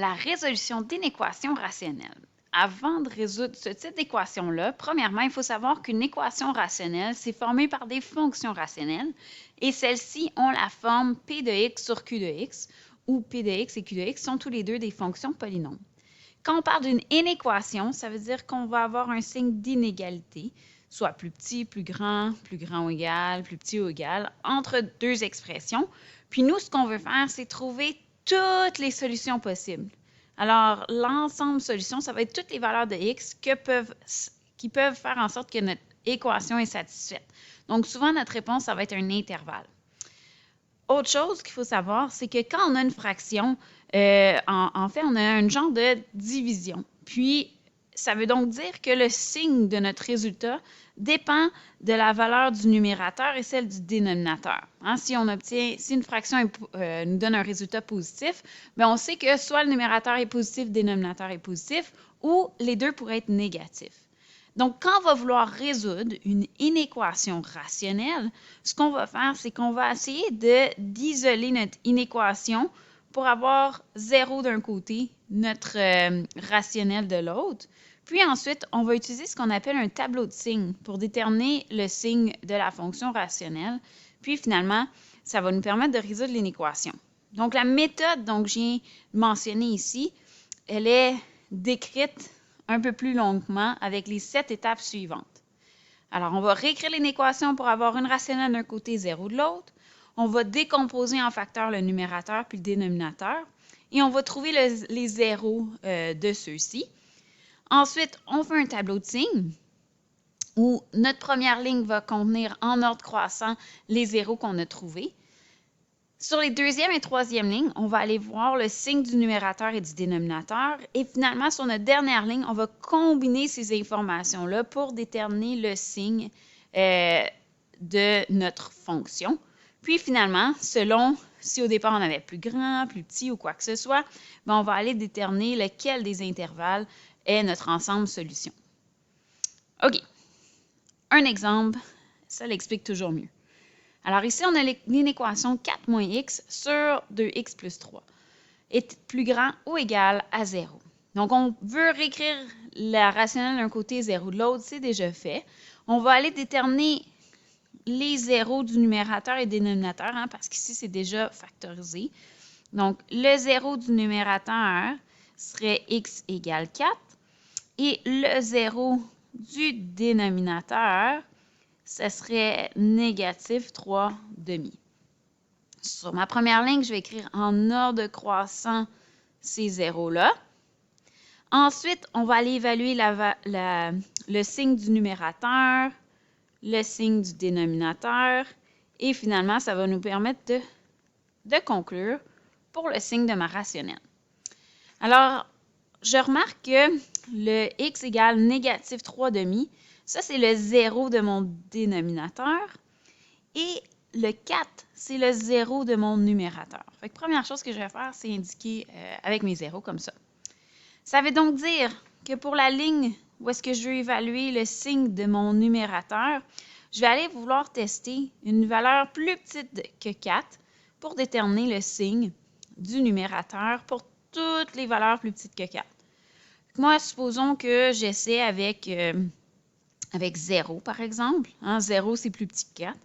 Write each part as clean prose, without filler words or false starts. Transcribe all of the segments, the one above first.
la résolution d'inéquations rationnelles. Avant de résoudre ce type d'équation-là, premièrement, il faut savoir qu'une équation rationnelle, c'est formé par des fonctions rationnelles et celles-ci ont la forme P de x sur Q de x, où P de x et Q de x sont tous les deux des fonctions polynômes. Quand on parle d'une inéquation, ça veut dire qu'on va avoir un signe d'inégalité, soit plus petit, plus grand ou égal, plus petit ou égal, entre deux expressions. Puis nous, ce qu'on veut faire, c'est trouver toutes les solutions possibles. Alors, l'ensemble solution, ça va être toutes les valeurs de x qui peuvent faire en sorte que notre équation est satisfaite. Donc, souvent, notre réponse, ça va être un intervalle. Autre chose qu'il faut savoir, c'est que quand on a une fraction, en fait, on a un genre de division. Puis, ça veut donc dire que le signe de notre résultat dépend de la valeur du numérateur et celle du dénominateur. Hein, si une fraction nous donne un résultat positif, bien, on sait que soit le numérateur est positif, le dénominateur est positif, ou les deux pourraient être négatifs. Donc, quand on va vouloir résoudre une inéquation rationnelle, ce qu'on va faire, c'est qu'on va essayer d'isoler notre inéquation pour avoir 0 d'un côté, notre rationnel de l'autre. Puis ensuite, on va utiliser ce qu'on appelle un tableau de signes pour déterminer le signe de la fonction rationnelle. Puis finalement, ça va nous permettre de résoudre l'inéquation. Donc, la méthode que j'ai mentionnée ici, elle est décrite un peu plus longuement avec les 7 étapes suivantes. Alors, on va réécrire l'équation pour avoir une rationnelle d'un côté, 0 de l'autre. On va décomposer en facteurs le numérateur puis le dénominateur. Et on va trouver les zéros de ceux-ci. Ensuite, on fait un tableau de signes où notre première ligne va contenir en ordre croissant les zéros qu'on a trouvés. Sur les deuxième et troisième lignes, on va aller voir le signe du numérateur et du dénominateur. Et finalement, sur notre dernière ligne, on va combiner ces informations-là pour déterminer le signe de notre fonction. Puis finalement, selon si au départ on avait plus grand, plus petit ou quoi que ce soit, bien, on va aller déterminer lequel des intervalles est notre ensemble solution. OK. Un exemple, ça l'explique toujours mieux. Alors ici, on a l'inéquation 4 moins x sur 2x plus 3 est plus grand ou égal à 0. Donc, on veut réécrire la rationnelle d'un côté, 0 de l'autre, c'est déjà fait. On va aller déterminer les zéros du numérateur et dénominateur, hein, parce qu'ici, c'est déjà factorisé. Donc, le 0 du numérateur serait x égale 4 et le 0 du dénominateur, ce serait négatif 3 demi. Sur ma première ligne, je vais écrire en ordre croissant ces zéros-là. Ensuite, on va aller évaluer le signe du numérateur, le signe du dénominateur, et finalement, ça va nous permettre de conclure pour le signe de ma rationnelle. Alors, je remarque que le x égale négatif 3 demi, ça, c'est le 0 de mon dénominateur. Et le 4, c'est le 0 de mon numérateur. Fait que première chose que je vais faire, c'est indiquer avec mes zéros comme ça. Ça veut donc dire que pour la ligne où est-ce que je veux évaluer le signe de mon numérateur, je vais aller vouloir tester une valeur plus petite que 4 pour déterminer le signe du numérateur pour toutes les valeurs plus petites que 4. Moi, supposons que j'essaie avec 0, par exemple. Hein, 0, c'est plus petit que 4.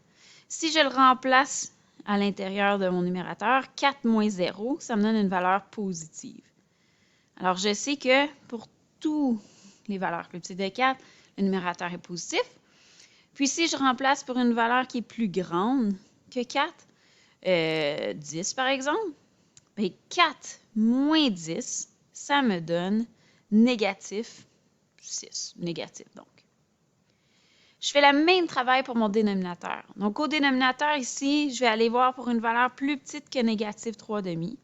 Si je le remplace à l'intérieur de mon numérateur, 4 moins 0, ça me donne une valeur positive. Alors, je sais que pour toutes les valeurs plus petites de 4, le numérateur est positif. Puis, si je remplace pour une valeur qui est plus grande que 4, 10 par exemple, bien 4 moins 10, ça me donne négatif 6. Négatif, donc. Je fais le même travail pour mon dénominateur. Donc, au dénominateur, ici, je vais aller voir pour une valeur plus petite que négatif 3 demi.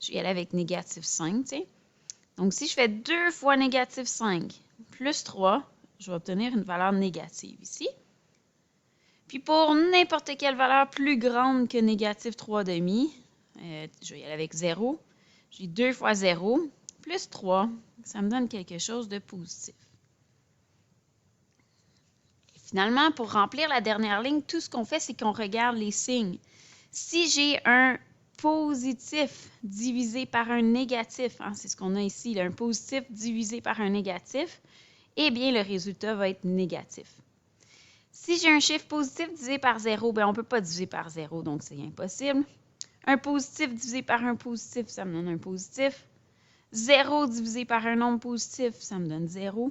Je vais aller avec négatif 5, tu sais. Donc, si je fais 2 fois négatif 5 plus 3, je vais obtenir une valeur négative ici. Puis, pour n'importe quelle valeur plus grande que négatif 3 demi, je vais y aller avec 0. J'ai 2 fois 0 plus 3, ça me donne quelque chose de positif. Finalement, pour remplir la dernière ligne, tout ce qu'on fait, c'est qu'on regarde les signes. Si j'ai un positif divisé par un négatif, hein, c'est ce qu'on a ici, là, un positif divisé par un négatif, eh bien, le résultat va être négatif. Si j'ai un chiffre positif divisé par 0, bien, on ne peut pas diviser par 0, donc c'est impossible. Un positif divisé par un positif, ça me donne un positif. 0 divisé par un nombre positif, ça me donne 0.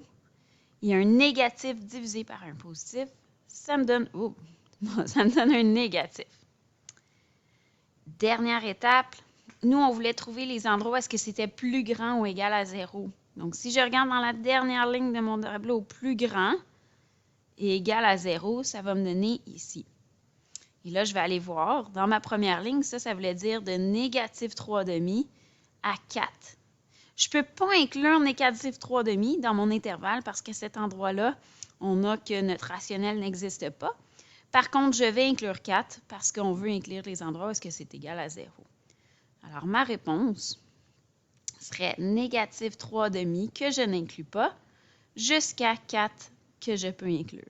Et un négatif divisé par un positif, ça me donne un négatif. Dernière étape, nous, on voulait trouver les endroits où est-ce que c'était plus grand ou égal à 0. Donc, si je regarde dans la dernière ligne de mon tableau, plus grand et égal à 0, ça va me donner ici. Et là, je vais aller voir, dans ma première ligne, ça voulait dire de négatif 3,5 à 4. Je ne peux pas inclure négatif 3,5 dans mon intervalle parce qu'à cet endroit-là, on a que notre rationnel n'existe pas. Par contre, je vais inclure 4 parce qu'on veut inclure les endroits où est-ce que c'est égal à 0. Alors, ma réponse serait négatif 3,5 que je n'inclus pas jusqu'à 4 que je peux inclure.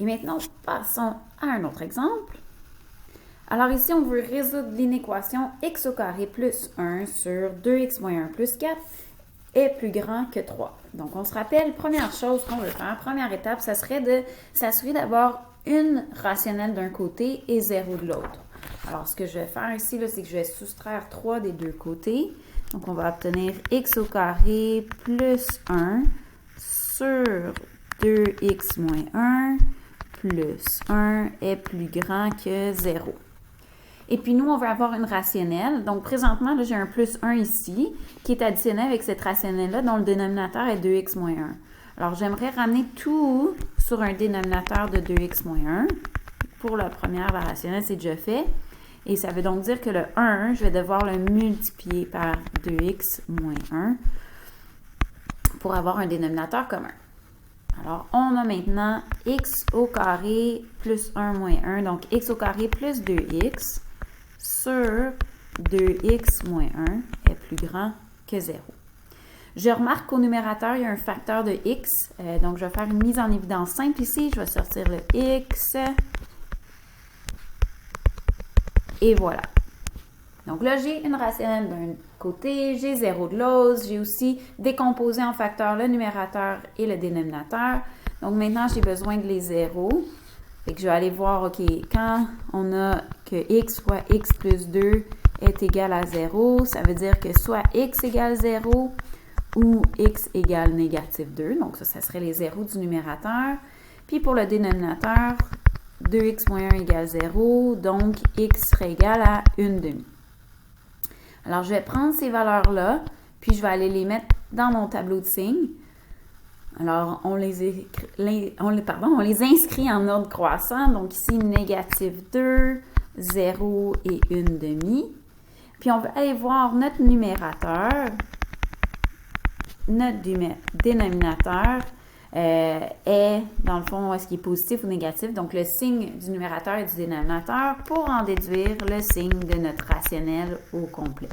Et maintenant, passons à un autre exemple. Alors ici, on veut résoudre l'inéquation x au carré plus 1 sur 2x moins 1 plus 4 est plus grand que 3. Donc, on se rappelle, première chose qu'on veut faire, première étape, ça serait de s'assurer d'avoir une rationnelle d'un côté et 0 de l'autre. Alors, ce que je vais faire ici, c'est que je vais soustraire 3 des deux côtés. Donc, on va obtenir x au carré plus 1 sur 2x moins 1 plus 1 est plus grand que 0. Et puis, nous, on veut avoir une rationnelle. Donc, présentement, j'ai un plus 1 ici, qui est additionné avec cette rationnelle-là, dont le dénominateur est 2x moins 1. Alors, j'aimerais ramener tout sur un dénominateur de 2x moins 1. Pour la première, la rationnelle, c'est déjà fait. Et ça veut donc dire que le 1, je vais devoir le multiplier par 2x moins 1 pour avoir un dénominateur commun. Alors, on a maintenant x au carré plus 1 moins 1, donc x au carré plus 2x sur 2x moins 1 est plus grand que 0. Je remarque qu'au numérateur, il y a un facteur de x, donc je vais faire une mise en évidence simple ici. Je vais sortir le x, et voilà. Donc là, j'ai une rationnelle d'un côté, j'ai 0 de l'autre, j'ai aussi décomposé en facteurs le numérateur et le dénominateur. Donc maintenant, j'ai besoin de les zéros. Fait que je vais aller voir, OK, quand on a que x fois x plus 2 est égal à 0, ça veut dire que soit x égale 0 ou x égale négatif 2. Donc ça serait les zéros du numérateur. Puis pour le dénominateur, 2x moins 1 égale 0, donc x serait égal à 1 demi. Alors, je vais prendre ces valeurs-là, puis je vais aller les mettre dans mon tableau de signes. Alors, on les inscrit en ordre croissant. Donc, ici, négatif 2, 0 et 1 demi. Puis, on va aller voir notre numérateur. Notre dénominateur est, dans le fond, est-ce qu'il est positif ou négatif. Donc, le signe du numérateur et du dénominateur pour en déduire le signe de notre rationnel au complet.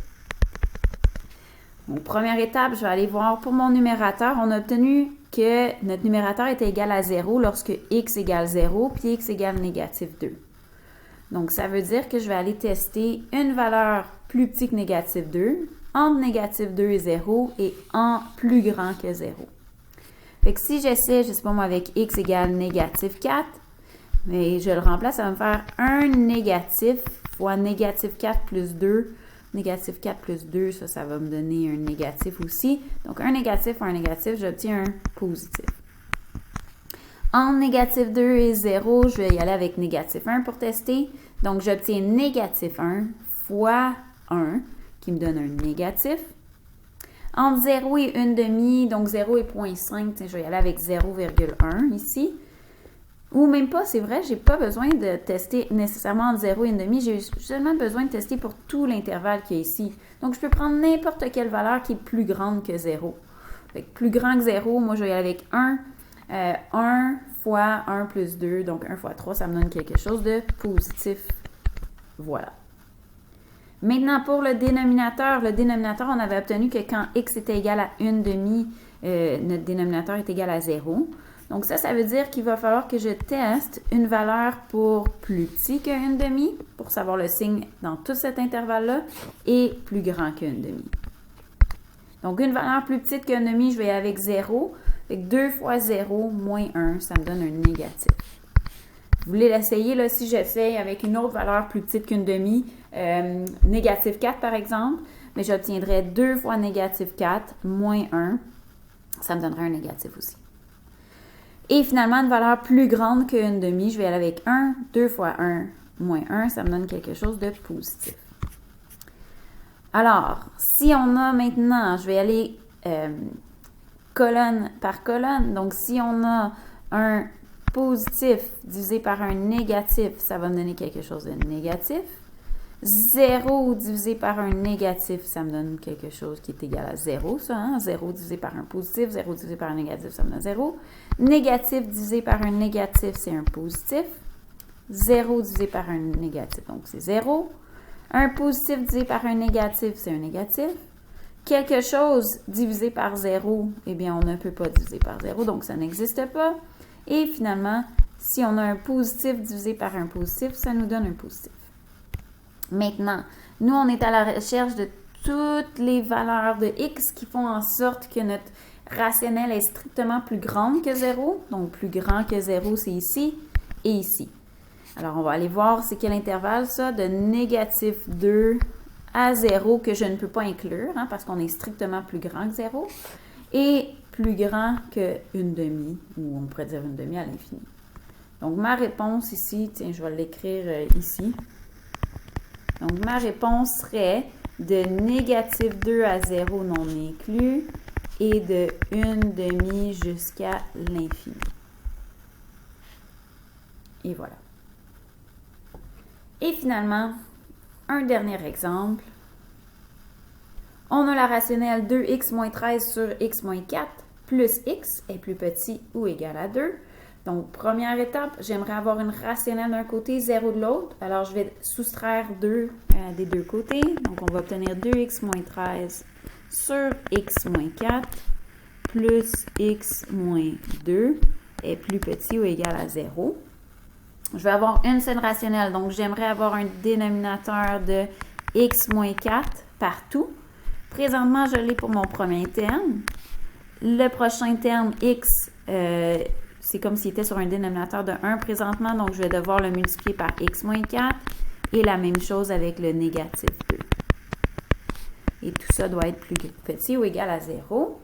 Donc, première étape, je vais aller voir pour mon numérateur. On a obtenu que notre numérateur était égal à 0 lorsque x égale 0 puis x égale négatif 2. Donc, ça veut dire que je vais aller tester une valeur plus petite que négatif 2, entre négatif 2 et 0 et en plus grand que 0. Fait que si j'essaie, je ne sais pas moi, avec x égale négatif 4, mais je le remplace, ça va me faire 1 négatif fois négatif 4 plus 2. Négatif 4 plus 2, ça va me donner un négatif aussi. Donc, un négatif fois un négatif, j'obtiens un positif. Entre négatif 2 et 0, je vais y aller avec négatif 1 pour tester. Donc, j'obtiens négatif 1 fois 1, qui me donne un négatif. Entre 0 et 1 demi, donc 0 et 0,5, je vais y aller avec 0,1 ici. Ou même pas, c'est vrai, j'ai pas besoin de tester nécessairement entre 0 et 1 demi, j'ai seulement besoin de tester pour tout l'intervalle qui est ici. Donc, je peux prendre n'importe quelle valeur qui est plus grande que 0. Fait que plus grand que 0, moi, je vais y aller avec 1. 1 fois 1 plus 2, donc 1 fois 3, ça me donne quelque chose de positif. Voilà. Maintenant, pour le dénominateur, on avait obtenu que quand x était égal à 1 demi, notre dénominateur est égal à 0. Donc ça veut dire qu'il va falloir que je teste une valeur pour plus petit que 1/2 pour savoir le signe dans tout cet intervalle-là et plus grand que 1/2. Donc, une valeur plus petite que 1/2, je vais avec 0. Fait que 2 fois 0 moins 1, ça me donne un négatif. Vous voulez l'essayer, là, si j'essaye avec une autre valeur plus petite qu'1/2, négatif 4 par exemple, mais j'obtiendrai 2 fois négatif 4 moins 1, ça me donnerait un négatif aussi. Et finalement, une valeur plus grande que 1/2, je vais aller avec 1, 2 fois 1 moins 1, ça me donne quelque chose de positif. Alors, si on a maintenant, je vais aller colonne par colonne. Donc, si on a un positif divisé par un négatif, ça va me donner quelque chose de négatif. 0 divisé par un négatif, ça me donne quelque chose qui est égal à 0, ça. Hein? 0 divisé par un positif, 0 divisé par un négatif, ça me donne 0. Négatif divisé par un négatif, c'est un positif. 0 divisé par un négatif, donc c'est 0. Un positif divisé par un négatif, c'est un négatif. Quelque chose divisé par 0, eh bien, on ne peut pas diviser par 0, donc ça n'existe pas. Et finalement, si on a un positif divisé par un positif, ça nous donne un positif. Maintenant, nous, on est à la recherche de toutes les valeurs de x qui font en sorte que notre rationnel est strictement plus grande que 0. Donc, plus grand que 0, c'est ici et ici. Alors, on va aller voir c'est quel intervalle ça, de négatif 2 à 0 que je ne peux pas inclure, hein, parce qu'on est strictement plus grand que 0, et plus grand que 1/2, ou on pourrait dire 1/2 à l'infini. Donc, ma réponse ici, tiens, je vais l'écrire ici. Donc, ma réponse serait de négatif 2 à 0 non inclus et de 1/2 jusqu'à l'infini. Et voilà. Et finalement, un dernier exemple. On a la rationnelle 2x moins 13 sur x moins 4 plus x est plus petit ou égal à 2. Donc, première étape, j'aimerais avoir une rationnelle d'un côté, 0 de l'autre. Alors, je vais soustraire 2 des deux côtés. Donc, on va obtenir 2x moins 13 sur x moins 4 plus x moins 2 est plus petit ou égal à 0. Je vais avoir une seule rationnelle, donc j'aimerais avoir un dénominateur de x moins 4 partout. Présentement, je l'ai pour mon premier terme. Le prochain terme, x, c'est comme s'il était sur un dénominateur de 1 présentement, donc je vais devoir le multiplier par x moins 4. Et la même chose avec le négatif 2. Et tout ça doit être plus petit ou égal à 0.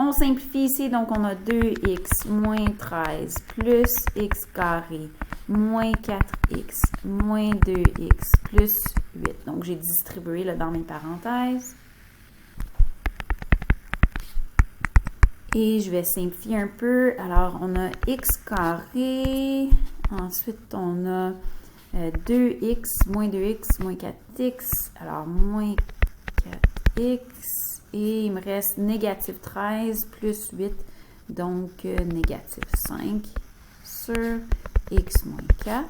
On simplifie ici, donc on a 2x moins 13 plus x carré moins 4x moins 2x plus 8. Donc, j'ai distribué là, dans mes parenthèses. Et je vais simplifier un peu. Alors, on a x carré. Ensuite, on a 2x moins 4x. Alors, moins 4x. Et il me reste négatif 13 plus 8, donc négatif 5 sur x moins 4.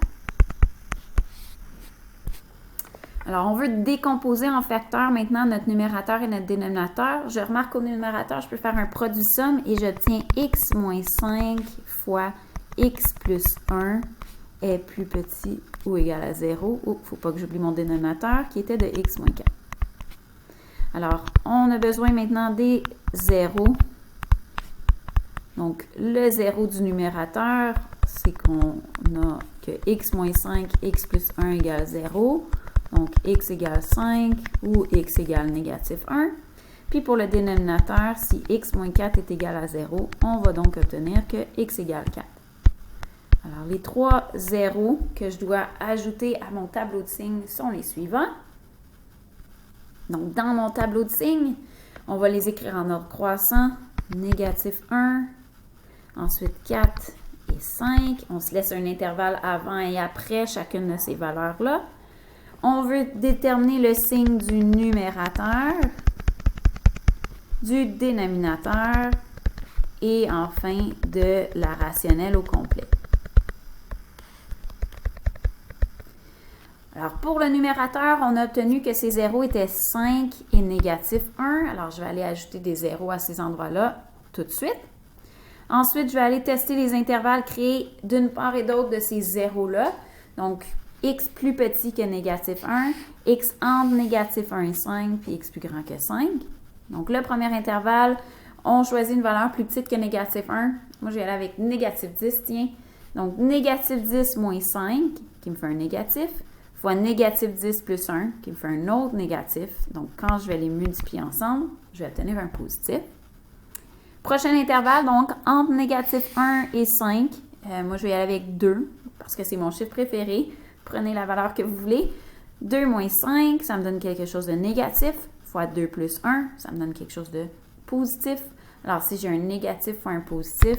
Alors, on veut décomposer en facteurs maintenant notre numérateur et notre dénominateur. Je remarque qu'au numérateur, je peux faire un produit somme et j'obtiens x moins 5 fois x plus 1 est plus petit ou égal à 0. Oh, il ne faut pas que j'oublie mon dénominateur qui était de x moins 4. Alors, on a besoin maintenant des zéros. Donc, le 0 du numérateur, c'est qu'on a que x moins 5, x plus 1 égale 0. Donc, x égale 5 ou x égale négatif 1. Puis, pour le dénominateur, si x moins 4 est égal à 0, on va donc obtenir que x égale 4. Alors, les trois zéros que je dois ajouter à mon tableau de signes sont les suivants. Donc, dans mon tableau de signes, on va les écrire en ordre croissant. Négatif 1, ensuite 4 et 5. On se laisse un intervalle avant et après chacune de ces valeurs-là. On veut déterminer le signe du numérateur, du dénominateur et enfin de la rationnelle au complet. Alors, pour le numérateur, on a obtenu que ces zéros étaient 5 et négatif 1. Alors, je vais aller ajouter des zéros à ces endroits-là tout de suite. Ensuite, je vais aller tester les intervalles créés d'une part et d'autre de ces zéros-là. Donc, x plus petit que négatif 1, x entre négatif 1 et 5, puis x plus grand que 5. Donc, le premier intervalle, on choisit une valeur plus petite que négatif 1. Moi, je vais aller avec négatif 10, tiens. Donc, négatif 10 moins 5, qui me fait un négatif, fois négatif 10 plus 1, qui me fait un autre négatif. Donc, quand je vais les multiplier ensemble, je vais obtenir un positif. Prochain intervalle, donc, entre négatif 1 et 5, moi, je vais y aller avec 2, parce que c'est mon chiffre préféré. Prenez la valeur que vous voulez. 2 moins 5, ça me donne quelque chose de négatif, fois 2 plus 1, ça me donne quelque chose de positif. Alors, si j'ai un négatif fois un positif,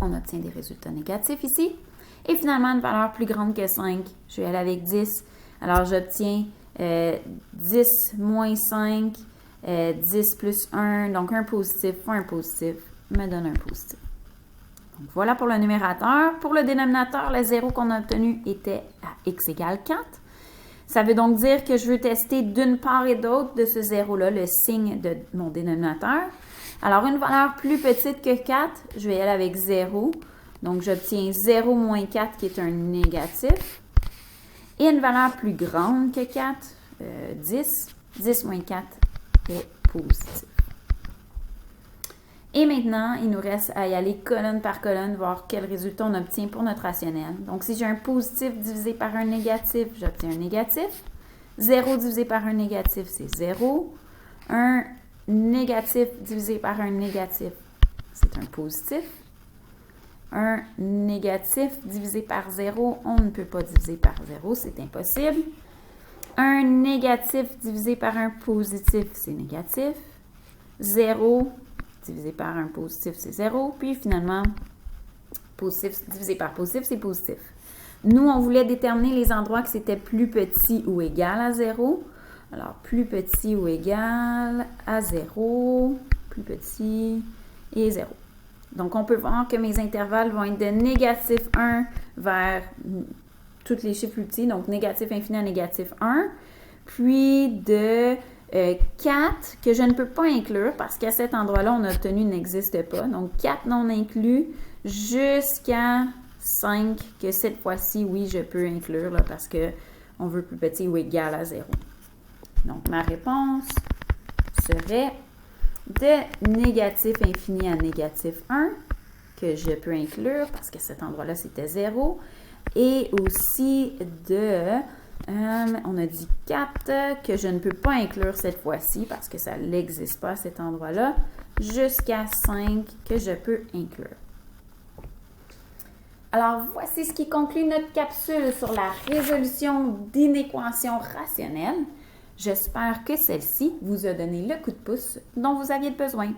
on obtient des résultats négatifs ici. Et finalement, une valeur plus grande que 5, je vais aller avec 10. Alors, j'obtiens 10 moins 5, 10 plus 1, donc un positif fois un positif me donne un positif. Donc, voilà pour le numérateur. Pour le dénominateur, le 0 qu'on a obtenu était à x égale 4. Ça veut donc dire que je veux tester d'une part et d'autre de ce 0-là le signe de mon dénominateur. Alors, une valeur plus petite que 4, je vais y aller avec 0. Donc, j'obtiens 0 moins 4 qui est un négatif. Et une valeur plus grande que 4, 10. 10 moins 4 est positif. Et maintenant, il nous reste à y aller colonne par colonne, voir quel résultat on obtient pour notre rationnel. Donc, si j'ai un positif divisé par un négatif, j'obtiens un négatif. 0 divisé par un négatif, c'est 0. Un négatif divisé par un négatif, c'est un positif. Un négatif divisé par 0, on ne peut pas diviser par 0, c'est impossible. Un négatif divisé par un positif, c'est négatif. 0 divisé par un positif, c'est 0. Puis finalement, positif divisé par positif, c'est positif. Nous, on voulait déterminer les endroits que c'était plus petit ou égal à 0. Alors, plus petit ou égal à 0, plus petit et 0. Donc, on peut voir que mes intervalles vont être de négatif 1 vers tous les chiffres plus petits, donc négatif infini à négatif 1, puis de 4 que je ne peux pas inclure parce qu'à cet endroit-là, on a obtenu n'existe pas. Donc, 4 non inclus jusqu'à 5 que cette fois-ci, oui, je peux inclure là, parce qu'on veut plus petit ou égal à 0. Donc, ma réponse serait de négatif infini à négatif 1 que je peux inclure parce qu'à cet endroit-là, c'était 0. Et aussi de, on a dit 4 que je ne peux pas inclure cette fois-ci parce que ça n'existe pas à cet endroit-là, jusqu'à 5 que je peux inclure. Alors, voici ce qui conclut notre capsule sur la résolution d'inéquations rationnelles. J'espère que celle-ci vous a donné le coup de pouce dont vous aviez besoin.